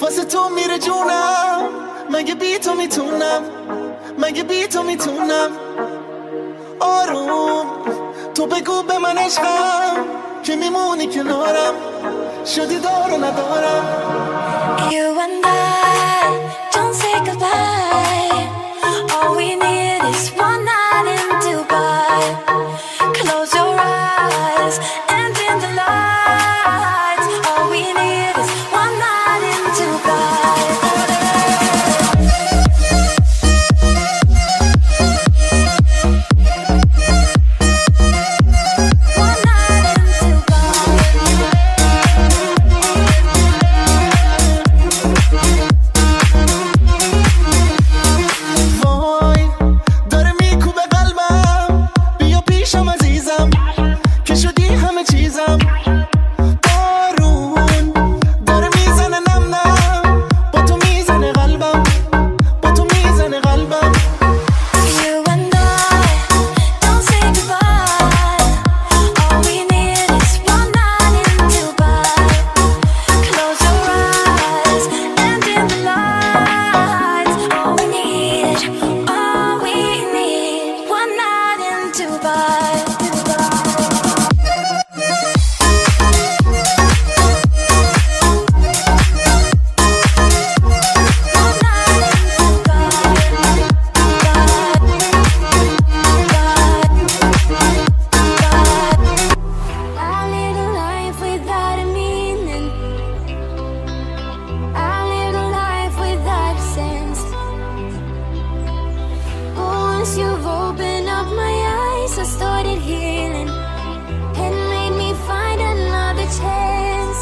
واسه تو میره جونم، مگه بی تو میتونم، مگه بی تو میتونم. آروم تو بگو به من عشقم که میمونی کنارم، شدی دار و ندارم. You and I don't say goodbye. All we need is one night in Dubai. Close your eyes and dim the lights. All we need is one night in Dubai. One night in وای داره میکوبه قلبم، بیا پیشم عزیزم که شدی همه چیزم. بارون داره میزنه نم نم، با تو میزنه قلبم، با تو میزنه قلبم. You and I don't say goodbye. All we need is one night in Dubai. Close your eyes and dim the lights. All we need, one night in Dubai. One night in I live a life without a meaning. I live a life without a sense. Once you've opened up my eyes, I started healing and made me find another chance.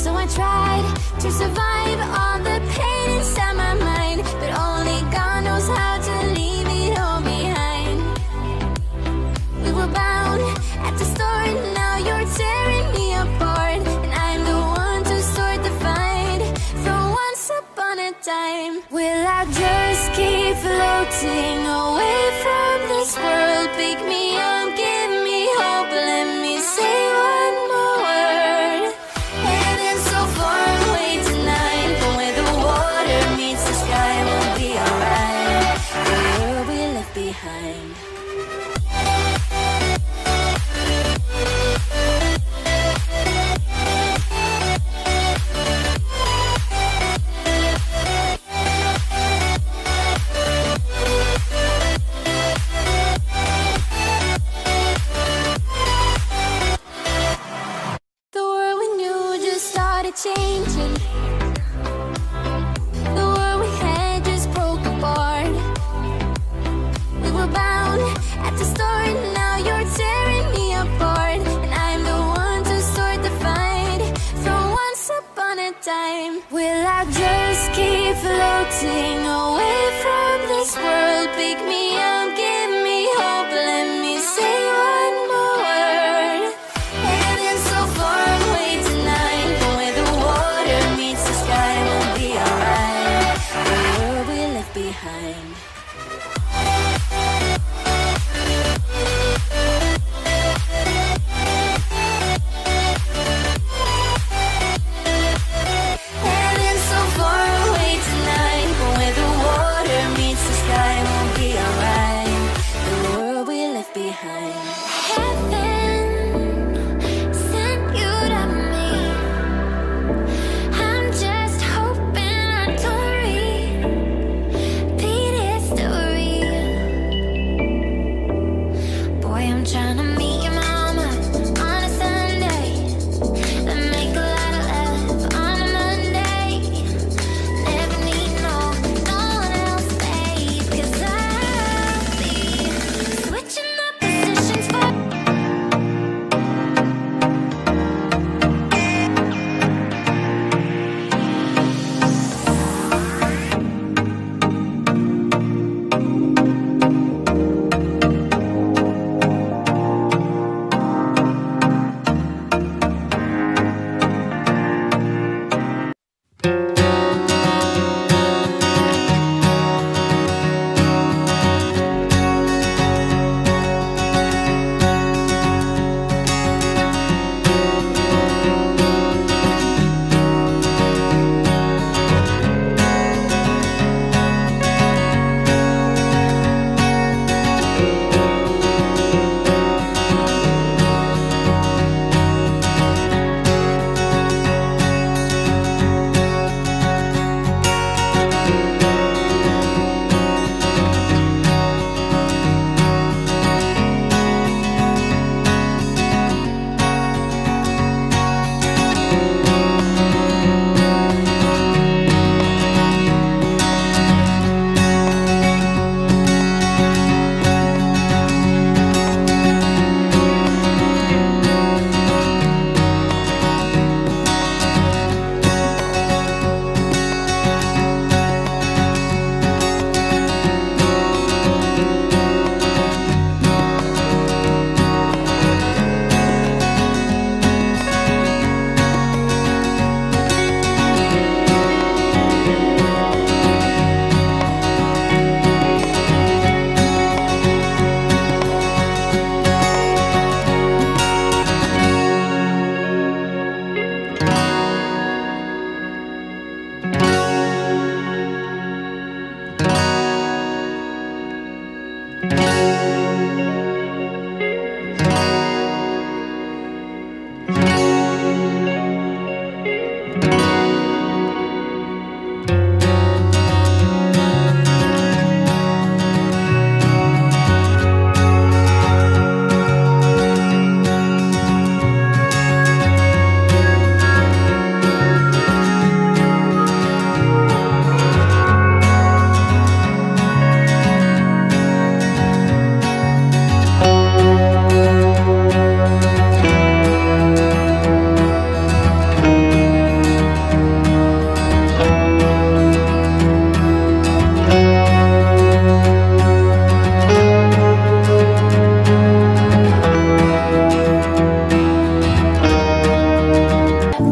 So I tried to survive all the pain inside my mind, but only God knows how to leave it all behind. We were bound at the start, now you're tearing me apart, and I'm the one to start the fight from once upon a time. Will I just keep floating away from this world? Pick me up, give me hope, let me say one more word. Heaven's so far away tonight, but where the water meets the sky, we'll be alright. The world we left behind. The world we knew just started changing. The world we had just broke apart. We were bound at the start, now you're tearing me apart, and I'm the one to start the fight from once upon a time. Will I just keep floating away from this world? Pick me up, give me hope, let me say one more word. Heaven's so far away tonight, but where the water meets the sky, we'll be alright. The world we left behind. Heaven's so far away tonight, but where the water meets the sky, we'll be alright.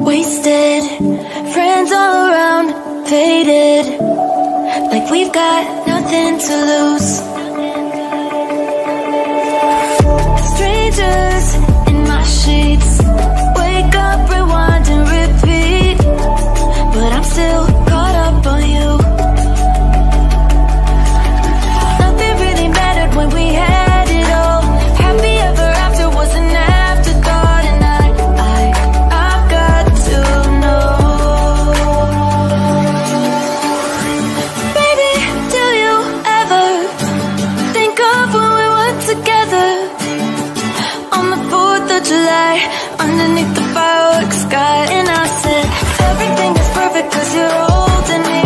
wasted, friends all around, faded, like we've got nothing to lose. Strangers in my sheets, wake up, rewind and repeat, but I'm still caught up on you. Nothing really mattered when we had it all. Happy ever after was an afterthought, and I've got to know. Baby, do you ever think of when we were together on the 4th of July, underneath the fireworks sky? And I said, everything is perfect cause you're holding me.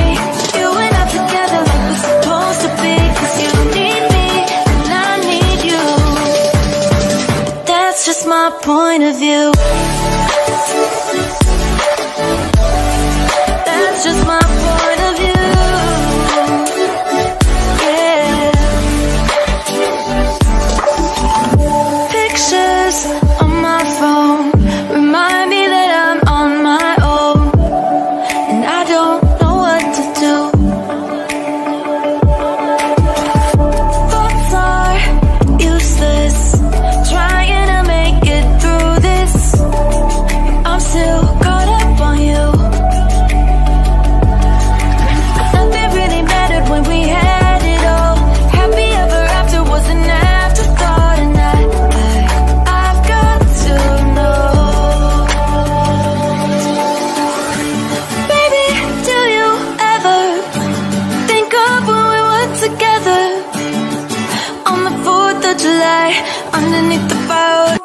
You and I together like we're supposed to be, cause you need me and I need you. But that's just my point of view. That's just my point of view. Yeah. Pictures on my phone remind me that I'm on my own, and I don't know what to do. Thoughts are useless, trying to make it through this. I'm still caught up on you. Nothing really mattered when we had it all. Happy ever after was an afterthought, and I've got to know. Baby, do you ever think of when we were together on the 4th of July, underneath the fireworks?